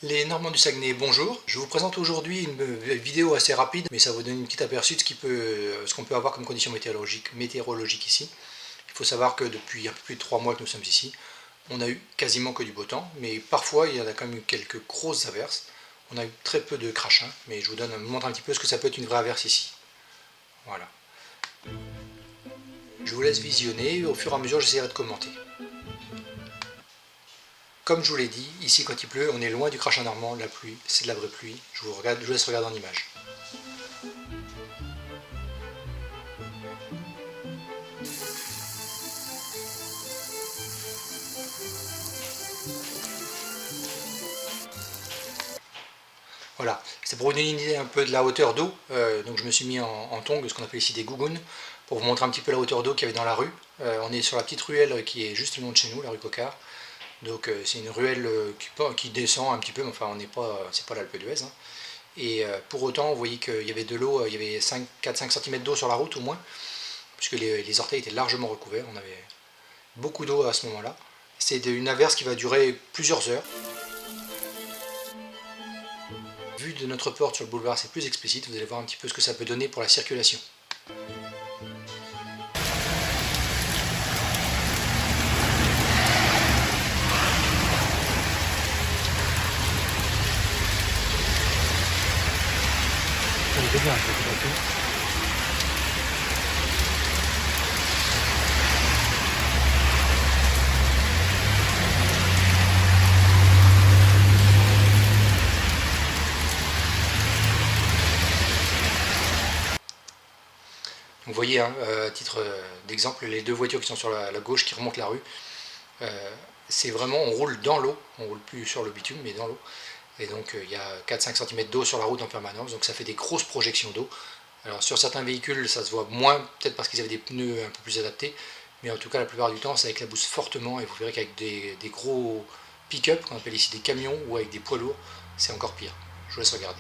Les Normands du Saguenay, bonjour. Je vous présente aujourd'hui une vidéo assez rapide, mais ça vous donne une petite aperçu de ce qu'on peut avoir comme conditions météorologiques ici. Il faut savoir que depuis un peu plus de 3 mois que nous sommes ici, on a eu quasiment que du beau temps, mais parfois il y en a quand même eu quelques grosses averses. On a eu très peu de crachins, mais je vous montre un petit peu ce que ça peut être une vraie averse ici. Voilà. Je vous laisse visionner et au fur et à mesure j'essaierai de commenter. Comme je vous l'ai dit, ici quand il pleut, on est loin du crachin normand, la pluie, c'est de la vraie pluie. Je vous laisse regarder en image. Voilà, c'est pour vous donner une idée un peu de la hauteur d'eau, donc je me suis mis en tongs, ce qu'on appelle ici des gougounes, pour vous montrer un petit peu la hauteur d'eau qu'il y avait dans la rue. On est sur la petite ruelle qui est juste le long de chez nous, la rue Coquart. Donc c'est une ruelle qui descend un petit peu, mais enfin c'est pas l'Alpe d'Huez. Hein. Et pour autant, vous voyez qu'il y avait de l'eau, il y avait 4-5 cm d'eau sur la route au moins, puisque les orteils étaient largement recouverts, on avait beaucoup d'eau à ce moment-là. C'est une averse qui va durer plusieurs heures. Vu de notre porte sur le boulevard, c'est plus explicite, vous allez voir un petit peu ce que ça peut donner pour la circulation. Vous voyez, hein, à titre d'exemple, les deux voitures qui sont sur la gauche qui remontent la rue, c'est vraiment, on roule dans l'eau, on roule plus sur le bitume, mais dans l'eau. Et donc il y a 4-5 cm d'eau sur la route en permanence, donc ça fait des grosses projections d'eau. Alors sur certains véhicules, ça se voit moins, peut-être parce qu'ils avaient des pneus un peu plus adaptés, mais en tout cas la plupart du temps ça éclabousse fortement, et vous verrez qu'avec des gros pick-up, qu'on appelle ici des camions, ou avec des poids lourds, c'est encore pire. Je vous laisse regarder.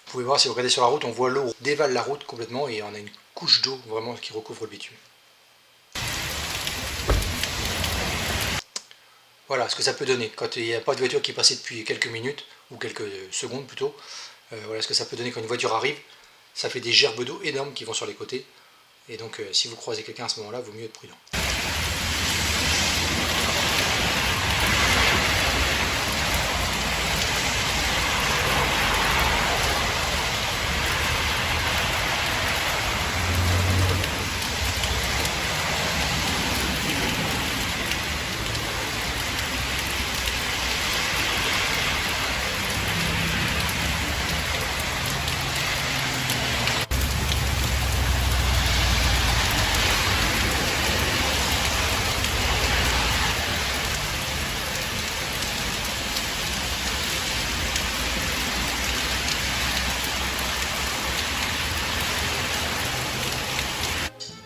Vous pouvez voir, si vous regardez sur la route, on voit l'eau dévale la route complètement et on a une couche d'eau vraiment qui recouvre le bitume. Voilà ce que ça peut donner quand il n'y a pas de voiture qui est passée depuis quelques minutes, ou quelques secondes plutôt. Voilà ce que ça peut donner quand une voiture arrive. Ça fait des gerbes d'eau énormes qui vont sur les côtés. Et donc si vous croisez quelqu'un à ce moment-là, il vaut mieux être prudent.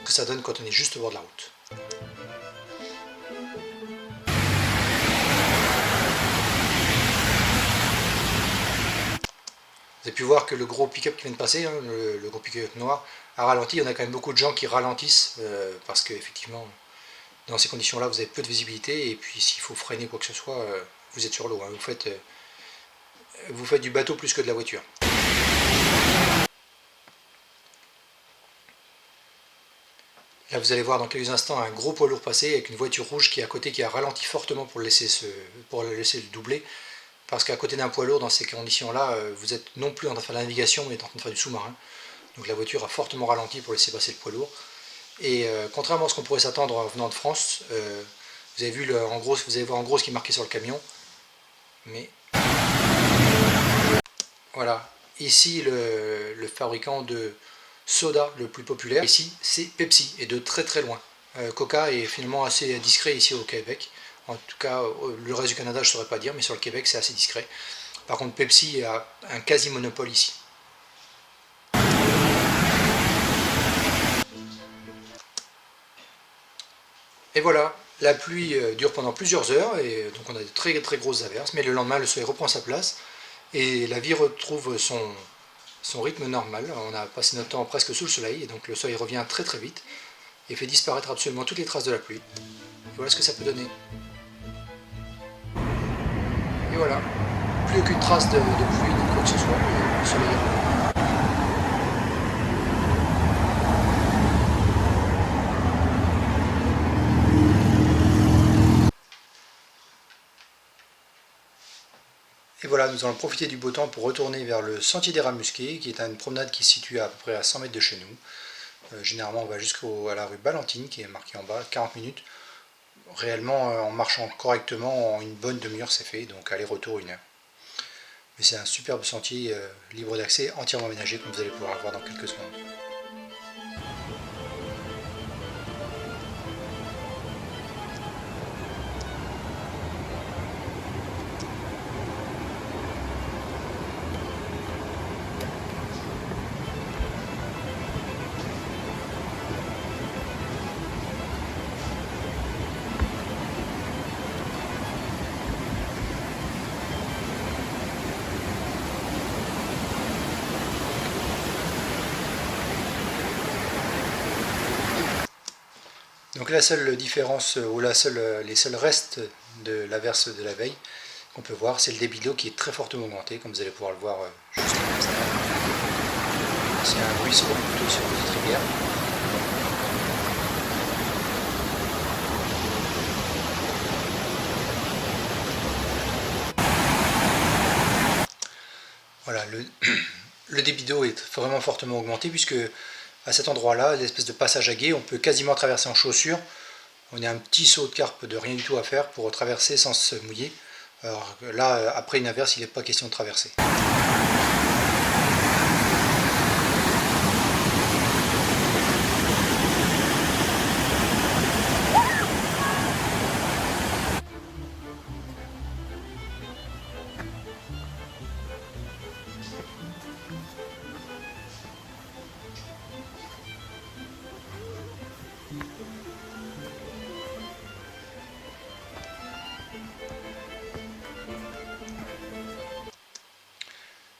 Que ça donne quand on est juste au bord de la route. Vous avez pu voir que le gros pick-up qui vient de passer, hein, le gros pick-up noir, a ralenti. Il y en a quand même beaucoup de gens qui ralentissent parce qu'effectivement, dans ces conditions-là, vous avez peu de visibilité et puis s'il faut freiner quoi que ce soit, vous êtes sur l'eau. Hein, vous faites du bateau plus que de la voiture. Là, vous allez voir dans quelques instants un gros poids lourd passer avec une voiture rouge qui est à côté, qui a ralenti fortement pour le laisser le doubler. Parce qu'à côté d'un poids lourd, dans ces conditions-là, vous êtes non plus en train de faire de la navigation, mais en train de faire du sous-marin. Donc la voiture a fortement ralenti pour laisser passer le poids lourd. Et contrairement à ce qu'on pourrait s'attendre en venant de France, vous allez voir en gros ce qui est marqué sur le camion. Mais voilà, ici le fabricant de soda le plus populaire, ici c'est Pepsi, et de très très loin. Coca est finalement assez discret ici au Québec. En tout cas, le reste du Canada, je ne saurais pas dire, mais sur le Québec, c'est assez discret. Par contre, Pepsi a un quasi-monopole ici. Et voilà, la pluie dure pendant plusieurs heures, et donc on a de très très grosses averses, mais le lendemain le soleil reprend sa place, et la vie retrouve son rythme normal. On a passé notre temps presque sous le soleil, et donc le soleil revient très très vite, et fait disparaître absolument toutes les traces de la pluie. Et voilà ce que ça peut donner. Et voilà, plus aucune trace de pluie ni quoi que ce soit, et le soleil revient. Et voilà, nous allons profiter du beau temps pour retourner vers le sentier des Rats Musqués, qui est une promenade qui se situe à peu près à 100 mètres de chez nous. Généralement, on va jusqu'à la rue Ballantine, qui est marquée en bas, 40 minutes. Réellement, en marchant correctement, en une bonne demi-heure, c'est fait, donc aller-retour 1 heure. Mais c'est un superbe sentier libre d'accès, entièrement aménagé, comme vous allez pouvoir le voir dans quelques secondes. Donc la seule différence, ou les seuls restes de l'averse de la veille qu'on peut voir, c'est le débit d'eau qui est très fortement augmenté, comme vous allez pouvoir le voir juste à l'instant. C'est un ruisseau plutôt sur une petite rivière. Voilà, le débit d'eau est vraiment fortement augmenté, puisque à cet endroit-là, l'espèce de passage à gué, on peut quasiment traverser en chaussures. On a un petit saut de carpe de rien du tout à faire pour traverser sans se mouiller. Alors là, après une averse, il n'est pas question de traverser.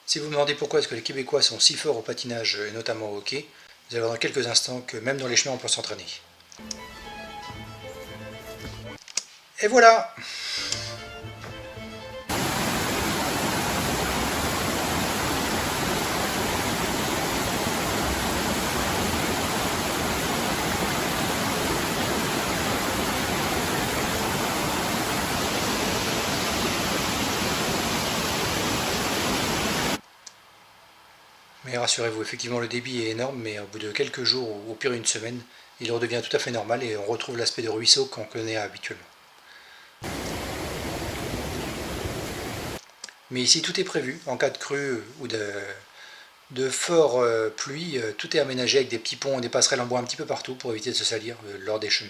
Si vous me demandez pourquoi est-ce que les Québécois sont si forts au patinage, et notamment au hockey, vous allez voir dans quelques instants que même dans les chemins on peut s'entraîner. Et voilà! Mais rassurez-vous, effectivement le débit est énorme, mais au bout de quelques jours, ou au pire une semaine, il redevient tout à fait normal et on retrouve l'aspect de ruisseau qu'on connaît habituellement. Mais ici tout est prévu, en cas de crue ou de fort pluie, tout est aménagé avec des petits ponts, des passerelles en bois un petit peu partout pour éviter de se salir lors des chemins.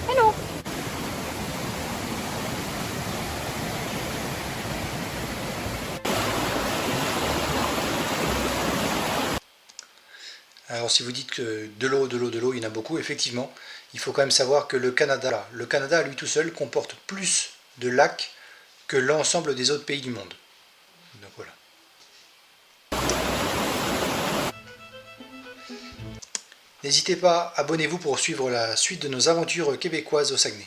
Hello. Alors si vous dites que de l'eau, il y en a beaucoup, effectivement, il faut quand même savoir que le Canada à lui tout seul comporte plus de lacs que l'ensemble des autres pays du monde. Donc voilà. N'hésitez pas, abonnez-vous pour suivre la suite de nos aventures québécoises au Saguenay.